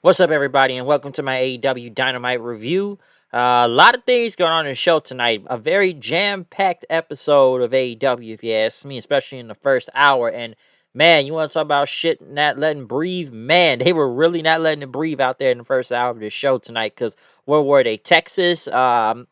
What's up, everybody, and welcome to my AEW Dynamite review. A lot of things going on in the show tonight. A very jam-packed episode of AEW, if you ask me, especially in the first hour. And man, you want to talk about shit not letting breathe? Man, they were really not letting it breathe out there in the first hour of the show tonight. Because where were they? Texas, I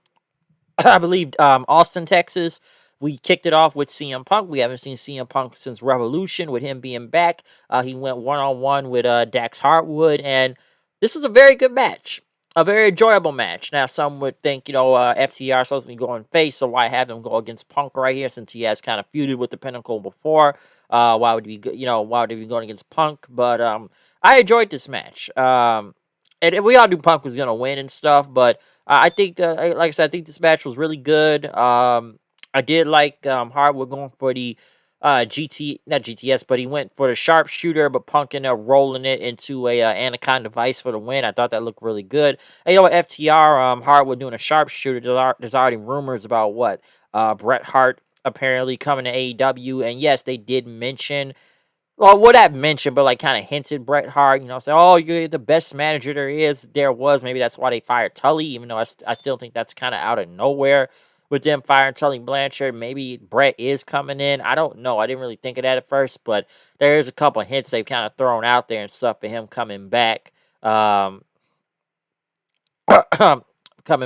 believe, Austin, Texas. We kicked it off with CM Punk. We haven't seen CM Punk since Revolution. With him being back, he went one-on-one with Dax Hardwood, and this was a very good match, a very enjoyable match. Now, some would think, FTR is supposed to be going face, so why have him go against Punk right here since he has kind of feuded with the Pinnacle before? Why would he, why would he be going against Punk? But I enjoyed this match. And we all knew Punk was gonna win and stuff, but I think, like I said, I think this match was really good. I did like Hardwood going for the not GTS, but he went for the sharpshooter, but Punk ended up rolling it into a Anaconda Vice for the win. I thought that looked really good. And, FTR, Hardwood doing a sharpshooter. There's already rumors about what Bret Hart apparently coming to AEW, and yes, they did mention. Well, what I mentioned, but like kind of hinted Bret Hart, say, oh, you're the best manager there was. Maybe that's why they fired Tully, even though I still think that's kind of out of nowhere with them firing Tully Blanchard. Maybe Bret is coming in. I don't know. I didn't really think of that at first, but there's a couple of hints they've kind of thrown out there and stuff for him coming back. Coming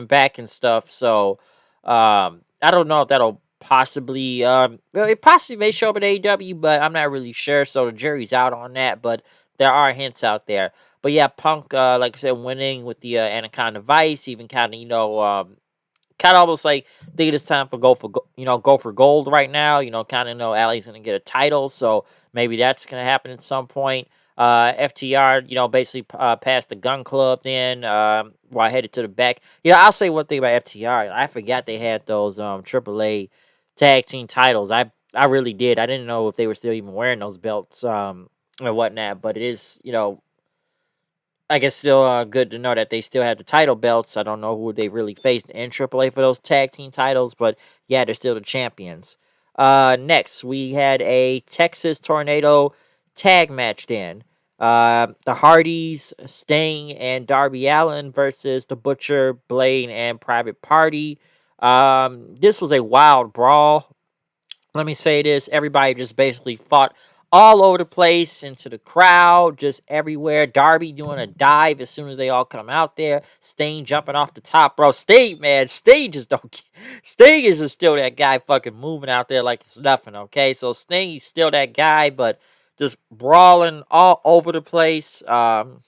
back and stuff. So, I don't know if that'll possibly it possibly may show up at AEW, but I'm not really sure, so the jury's out on that, but there are hints out there. But yeah, Punk, like I said, winning with the Anaconda Vice, even kind of, kind of almost like thinking it's time for go for gold right now. Kind of know Allie's gonna get a title, so maybe that's gonna happen at some point. FTR, basically passed the Gun Club then while headed to the back. I'll say one thing about FTR. I forgot they had those AAA tag team titles. I really did. I didn't know if they were still even wearing those belts and whatnot. But it is, I guess still good to know that they still have the title belts. I don't know who they really faced in AAA for those tag team titles, but yeah, they're still the champions. Next, we had a Texas Tornado tag match then. The Hardys, Sting, and Darby Allin versus the Butcher, Blade, and Private Party. This was a wild brawl. Let me say this. Everybody just basically fought all over the place, into the crowd, just everywhere. Darby doing a dive as soon as they all come out there. Sting jumping off the top, bro. Sting, man. Sting just don't. Sting is just still that guy fucking moving out there like it's nothing, okay? So Sting, he's still that guy, but just brawling all over the place. Freaking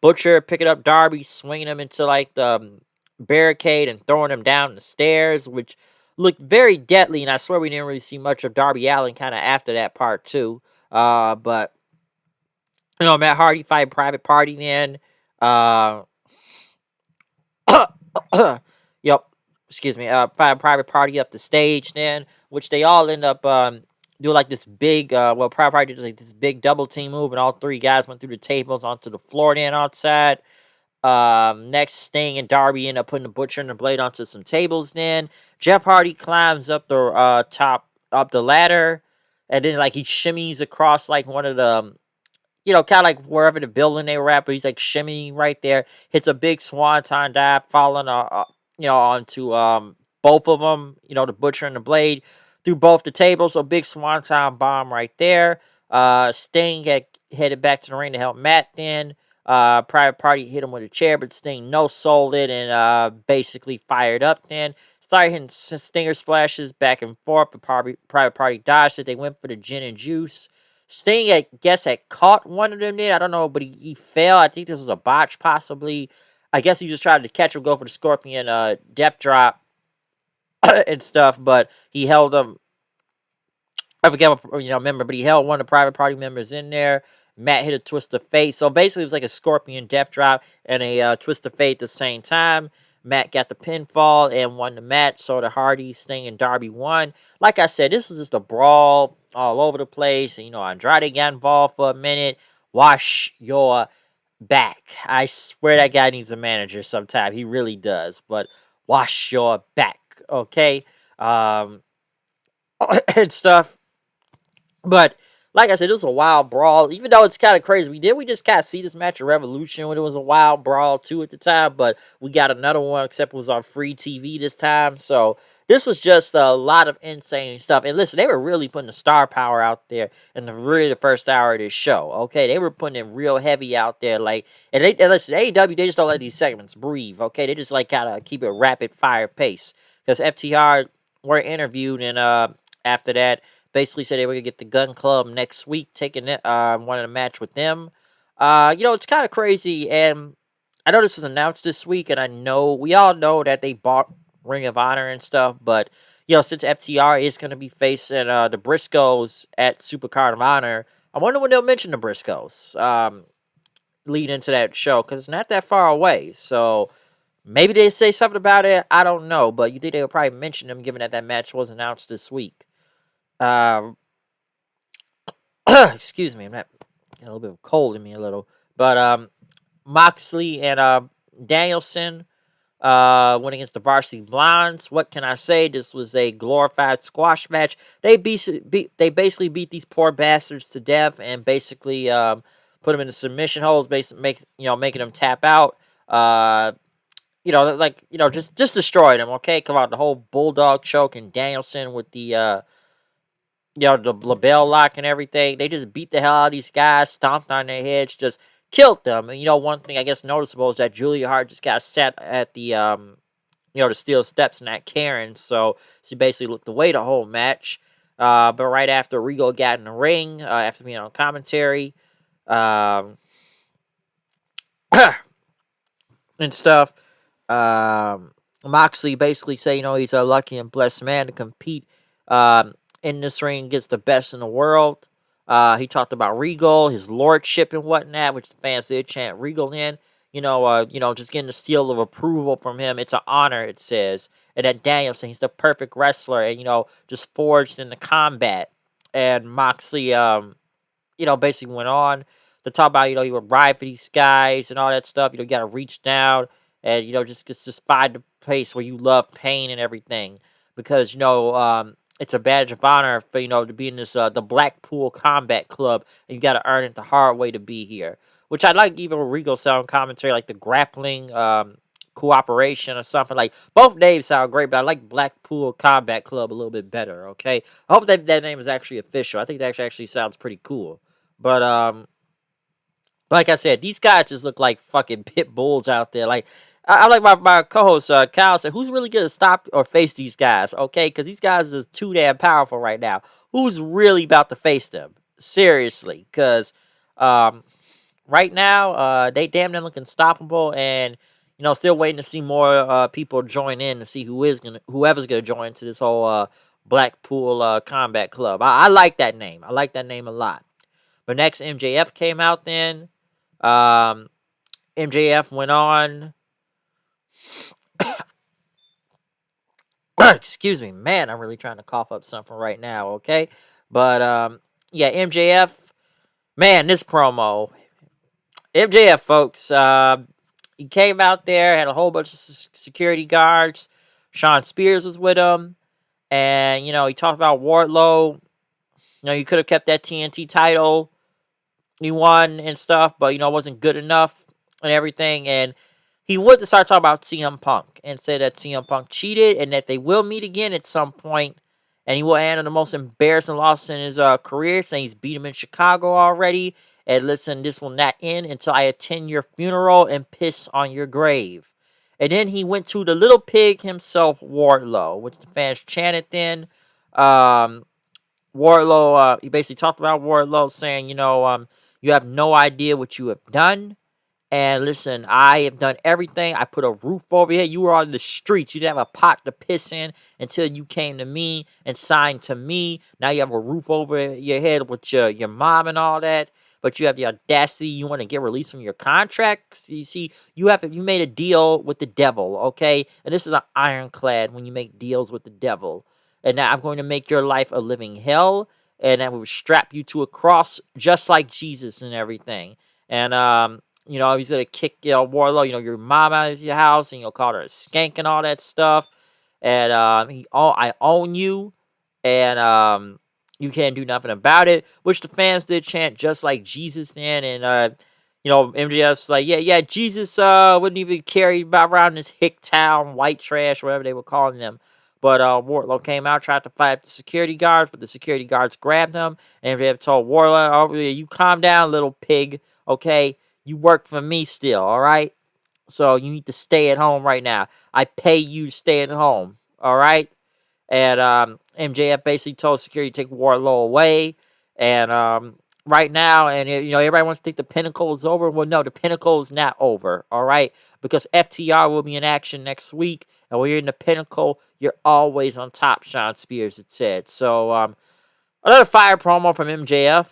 Butcher picking up Darby, swinging him into like the barricade and throwing him down the stairs, which looked very deadly. And I swear we didn't really see much of Darby Allin kind of after that part too. But Matt Hardy fight Private Party then. Yep. Excuse me. Fight Private Party up the stage then, which they all end up do like this big, Private Party did like this big double team move, and all three guys went through the tables onto the floor then outside. Next, Sting and Darby end up putting the Butcher and the Blade onto some tables then. Jeff Hardy climbs up the up the ladder, and then like he shimmies across like one of the, kind of like wherever the building they were at, but he's like shimmying right there. Hits a big swanton dive, falling onto both of them, the Butcher and the Blade, through both the tables. So big swanton bomb right there. Sting had headed back to the ring to help Matt then. Private Party hit him with a chair, but Sting no-sold it and basically fired up then. Started hitting stinger splashes back and forth, but Private Party dodged it. They went for the gin and juice. Sting, I guess, had caught one of them then. I don't know, but he fell. I think this was a botch, possibly. I guess he just tried to catch him, go for the Scorpion death drop and stuff, but he held him. I forget what member, but he held one of the Private Party members in there. Matt hit a twist of fate. So basically, it was like a Scorpion death drop and a twist of fate at the same time. Matt got the pinfall and won the match. So the Hardy, Sting, and Darby won. Like I said, this was just a brawl all over the place. And, Andrade got involved for a minute. Wash your back. I swear that guy needs a manager sometime. He really does. But wash your back, okay? And stuff. But like I said, it was a wild brawl. Even though it's kind of crazy, we just kind of see this match at Revolution when it was a wild brawl too at the time, but we got another one, except it was on free TV this time. So this was just a lot of insane stuff. And listen, they were really putting the star power out there in the first hour of this show. Okay, they were putting it real heavy out there, like, and listen, AEW, they just don't let these segments breathe. Okay, they just like kind of keep it rapid fire pace because FTR were interviewed and after that basically said they were gonna get the Gun Club next week, taking it one of the match with them. It's kind of crazy, and I know this was announced this week, and I know we all know that they bought Ring of Honor and stuff, but since FTR is gonna be facing the Briscoes at Supercard of Honor, I wonder when they'll mention the Briscoes lead into that show because it's not that far away. So maybe they say something about it. I don't know, but you think they would probably mention them, given that that match was announced this week. Um, excuse me, I'm not got a little bit of cold in me a little, but Moxley and Danielson went against the Varsity Blondes. What can I say? This was a glorified squash match. They basically beat these poor bastards to death and basically put them in the submission holds, basically making them tap out. Just destroy them. Okay, come out the whole bulldog choke and Danielson with the the label lock and everything. They just beat the hell out of these guys, stomped on their heads, just killed them. And one thing I guess noticeable is that Julia Hart just got set at the the steel steps in that Karen, so she basically looked away the whole match. But right after Regal got in the ring, after being on commentary, um, and stuff, Moxley basically say, he's a lucky and blessed man to compete in this ring against the best in the world. He talked about Regal, his lordship and whatnot, which the fans did chant Regal in. Just getting the seal of approval from him. It's an honor, it says. And that Danielson, he's the perfect wrestler and, just forged in the combat. And Moxley, basically went on to talk about, you would ride for these guys and all that stuff. You got to reach down and, just find the place where you love pain and everything. Because, it's a badge of honor for, to be in this, the Blackpool Combat Club. And you got to earn it the hard way to be here. Which I like even with Regal sound commentary, like the grappling, cooperation or something. Like, both names sound great, but I like Blackpool Combat Club a little bit better, okay? I hope that name is actually official. I think that actually sounds pretty cool. But, like I said, these guys just look like fucking pit bulls out there. Like, I like my co-host, Kyle said, who's really going to stop or face these guys, okay? Because these guys are too damn powerful right now. Who's really about to face them? Seriously. Because, right now, they damn near look unstoppable, and still waiting to see more people join in to see whoever's gonna join to this whole Blackpool Combat Club. I like that name. I like that name a lot. But next, MJF came out. Then MJF went on. Excuse me, man. I'm really trying to cough up something right now. Okay, but yeah, MJF. Man, this promo. MJF, folks. He came out there, had a whole bunch of security guards. Sean Spears was with him. And, he talked about Wardlow. You could have kept that TNT title. He won and stuff, but, it wasn't good enough and everything. And he went to start talking about CM Punk and said that CM Punk cheated and that they will meet again at some point. And he will handle the most embarrassing loss in his career, saying he's beat him in Chicago already. And listen, this will not end until I attend your funeral and piss on your grave. And then he went to the little pig himself, Wardlow, which the fans chanted then. Wardlow, he basically talked about Wardlow saying, you have no idea what you have done. And listen, I have done everything. I put a roof over here. You were on the streets. You didn't have a pot to piss in until you came to me and signed to me. Now you have a roof over your head with your mom and all that. But you have the audacity. You want to get released from your contract. You see, you made a deal with the devil, okay? And this is an ironclad when you make deals with the devil. And now I'm going to make your life a living hell. And I will strap you to a cross just like Jesus and everything. And he's gonna kick Wardlow, your mom out of your house, and call her a skank and all that stuff. And I own you, and You can't do nothing about it, which the fans did chant just like Jesus then. And, MJF's like, yeah, Jesus wouldn't even carry about around this hick town, white trash, whatever they were calling them. But Wardlow came out, tried to fight the security guards, but the security guards grabbed him. And MJF told Wardlow, oh, yeah, you calm down, little pig, okay? You work for me still, all right? So you need to stay at home right now. I pay you to stay at home, all right? And MJF basically told security to take Wardlow away. And right now, and everybody wants to think the Pinnacle is over. Well, no, the Pinnacle is not over. All right, because FTR will be in action next week, and when you're in the Pinnacle, you're always on top. Sean Spears had said. So another fire promo from MJF.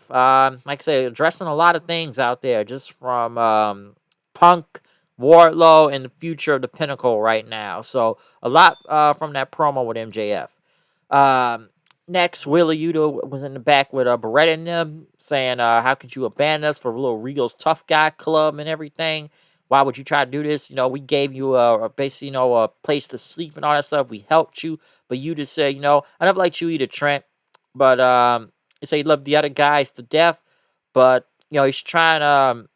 Like I said, addressing a lot of things out there, just from Punk, Wardlow, and the future of the Pinnacle right now. So a lot from that promo with MJF. Next, Wheeler Yuta was in the back with Beretta and them, saying, how could you abandon us for little Regal's Tough Guy Club and everything? Why would you try to do this? We gave you basically, a place to sleep and all that stuff. We helped you, but you just said, I never liked you either, Trent. But he said he loved the other guys to death, but he's trying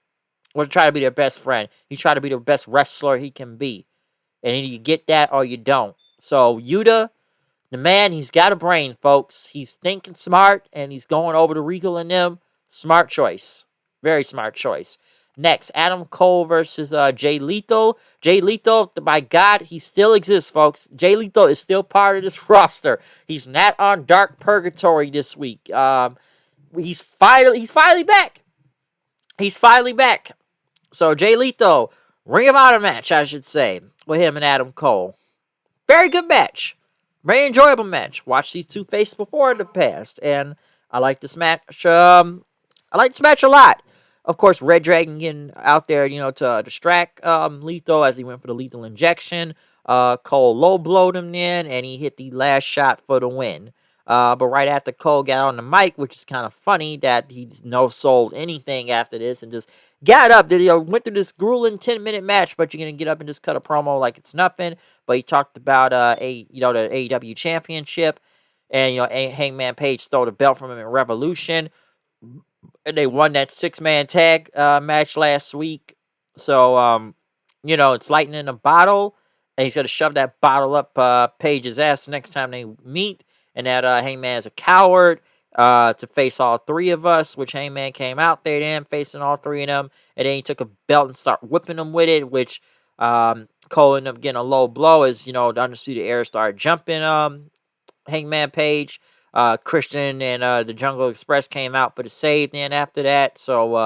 try to be their best friend. He's trying to be the best wrestler he can be, and either you get that or you don't. So Yuta, the man, he's got a brain, folks. He's thinking smart, and he's going over to Regal and them. Smart choice. Very smart choice. Next, Adam Cole versus Jay Lethal. Jay Lethal, by God, he still exists, folks. Jay Lethal is still part of this roster. He's not on Dark Purgatory this week. He's finally back. He's finally back. So Jay Lethal, Ring of Honor match, I should say, with him and Adam Cole. Very good match. Very enjoyable match. Watched these two faces before in the past, and I like this match. I like this match a lot. Of course, Red Dragon getting out there, to distract Lethal as he went for the lethal injection. Cole low blowed him then, and he hit the last shot for the win. But right after Cole got on the mic, which is kind of funny that he no-sold anything after this and just got up. Went through this grueling 10-minute match, but you're going to get up and just cut a promo like it's nothing. But he talked about the AEW Championship, and Hangman Page stole the belt from him in Revolution, and they won that 6-man tag match last week. So it's lightning in a bottle, and he's gonna shove that bottle up Page's ass next time they meet. And that Hangman is a coward to face all three of us, which Hangman came out there then facing all three of them, and then he took a belt and started whipping them with it, which Cole ended up getting a low blow as the Undisputed Era started jumping Hangman Page. Christian and the Jungle Express came out for the save then after that. So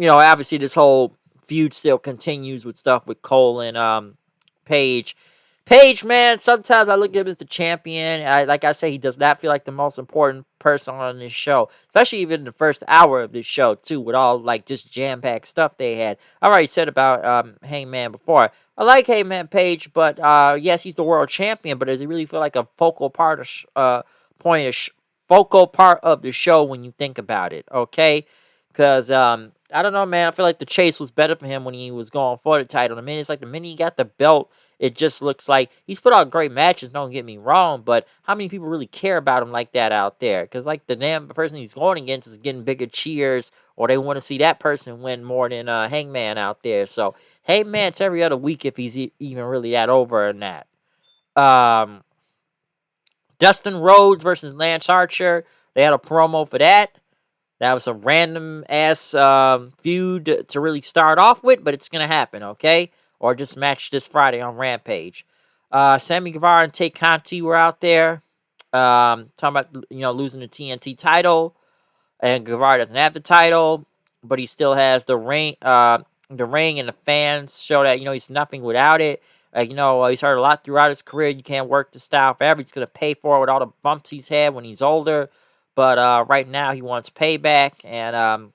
obviously this whole feud still continues with stuff with Cole and Page. Page, man, sometimes I look at him as the champion. Like I say, he does not feel like the most important person on this show, especially even in the first hour of this show, too, with all, just jam-packed stuff they had. I already said about Hangman before. I like Hangman Page, but, yes, he's the world champion, but does he really feel like a focal part of focal part of the show when you think about it, okay? Because, I don't know, man, I feel like the chase was better for him when he was going for the title. It's like the minute he got the belt, it just looks like he's put out great matches, don't get me wrong, but how many people really care about him like that out there? Because, the damn person he's going against is getting bigger cheers, or they want to see that person win more than Hangman out there. So, Hangman's every other week if he's even really that over or not. Dustin Rhodes versus Lance Archer. They had a promo for that. That was a random-ass feud to really start off with, but it's going to happen, okay? Or just match this Friday on Rampage. Sammy Guevara and Tay Conti were out there. Talking about, losing the TNT title. And Guevara doesn't have the title, but he still has the ring and the fans show that, he's nothing without it. He's heard a lot throughout his career. You can't work the style forever. He's going to pay for it with all the bumps he's had when he's older. But right now he wants payback and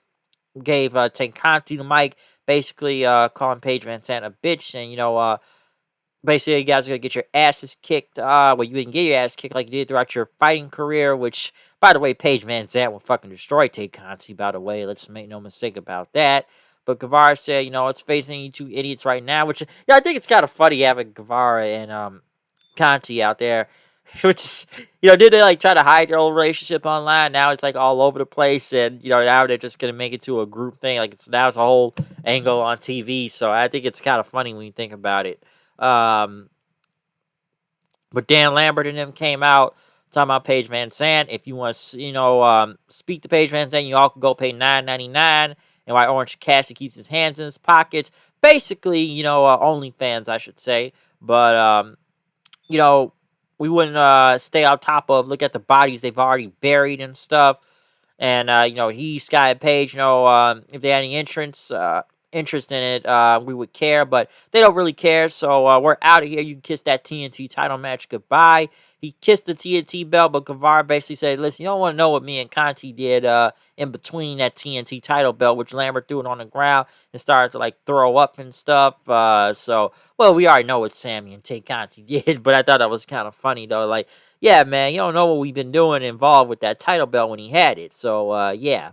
gave Tay Conti the mic, basically calling Paige Van Sant a bitch. And, basically you guys are going to get your asses kicked. Well, you didn't get your ass kicked like you did throughout your fighting career, which, by the way, Paige Van Sant will fucking destroy Tay Conti, by the way. Let's make no mistake about that. But Guevara said, it's facing you two idiots right now, which, I think it's kind of funny having Guevara and Conti out there. which is, did they like try to hide their old relationship online? Now it's like all over the place, and now they're just gonna make it to a group thing. Like now it's a whole angle on TV. So I think it's kind of funny when you think about it. Um, but Dan Lambert and them came out talking about Paige Van Zandt. If you want to, speak to Paige Van Zandt, you all can go pay $9.99. And why Orange Cassidy keeps his hands in his pockets. Basically, OnlyFans, I should say. But we wouldn't stay on top of, look at the bodies they've already buried and stuff. And, he, Sky, and Paige, if they had any interest in it, we would care, but they don't really care. So we're out of here. You can kiss that TNT title match goodbye. He kissed the TNT belt, but Guevara basically said, listen, you don't want to know what me and Conti did in between that TNT title belt, which Lambert threw it on the ground and started to like throw up and stuff. Well, we already know what Sammy and Tay Conti did, but I thought that was kind of funny though. Like, yeah, man, you don't know what we've been doing involved with that title belt when he had it. So yeah.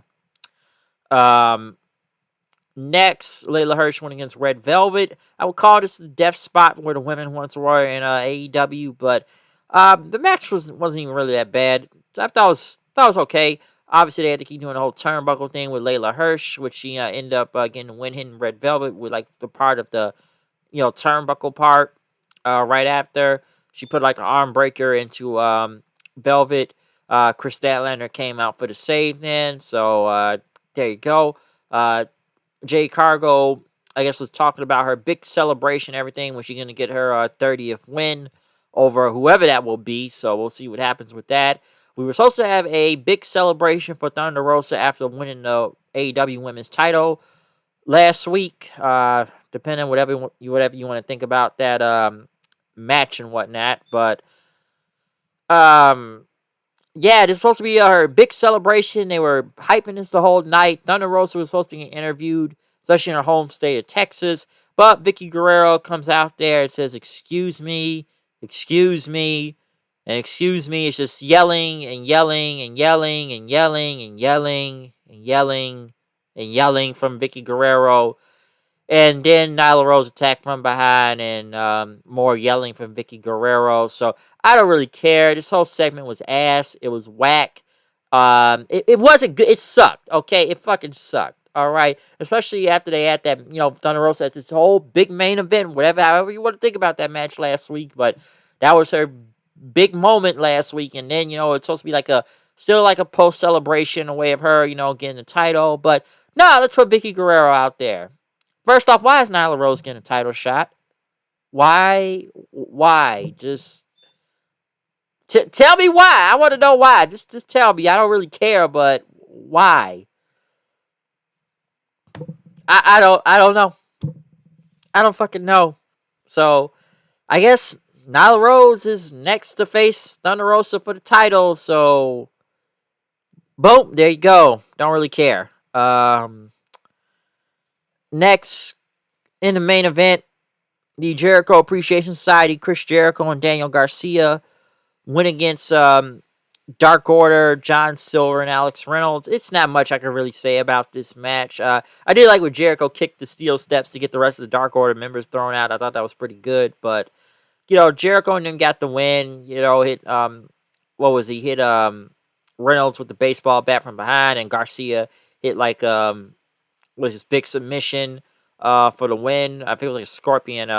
Next, Layla Hirsch went against Red Velvet. I would call this the death spot where the women once were in AEW, but the match wasn't even really that bad. I thought it was okay. Obviously, they had to keep doing the whole turnbuckle thing with Layla Hirsch, which she ended up getting the win, hitting Red Velvet with like the part of the turnbuckle part right after. She put like an arm breaker into Velvet. Chris Statlander came out for the save then, so there you go. Jay Cargo, I guess, was talking about her big celebration and everything when she's going to get her 30th win over whoever that will be. So we'll see what happens with that. We were supposed to have a big celebration for Thunder Rosa after winning the AEW Women's title last week. Depending on whatever you want to think about that match and whatnot. But yeah, this is supposed to be her big celebration. They were hyping this the whole night. Thunder Rosa was supposed to get interviewed, especially in her home state of Texas. But Vicky Guerrero comes out there and says, excuse me, excuse me, and excuse me. It's just yelling and yelling and yelling and yelling and yelling and yelling and yelling from Vicky Guerrero. And then Nyla Rose attacked from behind and more yelling from Vicky Guerrero. So I don't really care. This whole segment was ass. It was whack. It wasn't good. It sucked, okay? It fucking sucked, all right? Especially after they had that, Thunder Rosa had this whole big main event, however you want to think about that match last week. But that was her big moment last week. And then, it's supposed to be still like a post-celebration, a way of her, getting the title. But no, let's put Vicky Guerrero out there. First off, why is Nyla Rose getting a title shot? Why? Just tell me why. I want to know why. Just tell me. I don't really care, but why? I don't know. I don't fucking know. So I guess Nyla Rose is next to face Thunder Rosa for the title. So boom, there you go. Don't really care. Next, in the main event, the Jericho Appreciation Society, Chris Jericho and Daniel Garcia went against Dark Order, John Silver, and Alex Reynolds. It's not much I can really say about this match. I did like when Jericho kicked the steel steps to get the rest of the Dark Order members thrown out. I thought that was pretty good. But, Jericho and them got the win. Hit, what was he? Hit Reynolds with the baseball bat from behind, and Garcia hit with his big submission for the win. I think it was like a scorpion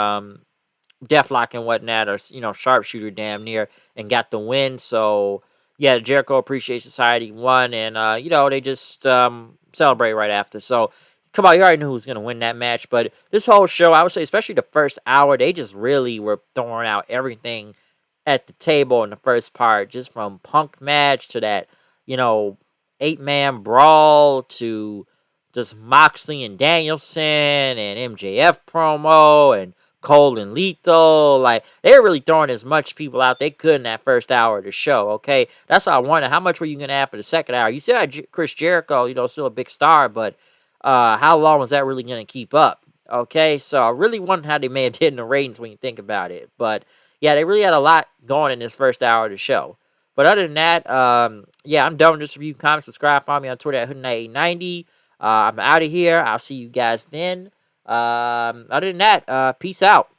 deathlock and whatnot, or sharpshooter damn near, and got the win. So yeah, Jericho Appreciation Society won, and they just celebrate right after. So come on, you already knew who was gonna win that match. But this whole show, I would say, especially the first hour, they just really were throwing out everything at the table in the first part, just from Punk match to that 8-man brawl to just Moxley and Danielson and MJF promo and Cole and Lethal. Like, they're really throwing as much people out they could in that first hour of the show, okay? That's why I wonder, how much were you going to have for the second hour? You still had Chris Jericho, still a big star, but how long was that really going to keep up? Okay, so I really wonder how they may have did in the ratings when you think about it. But, yeah, they really had a lot going in this first hour of the show. But other than that, yeah, I'm done with this review. Comment, subscribe, follow me on Twitter at HoodNight890. I'm out of here. I'll see you guys then. Other than that, peace out.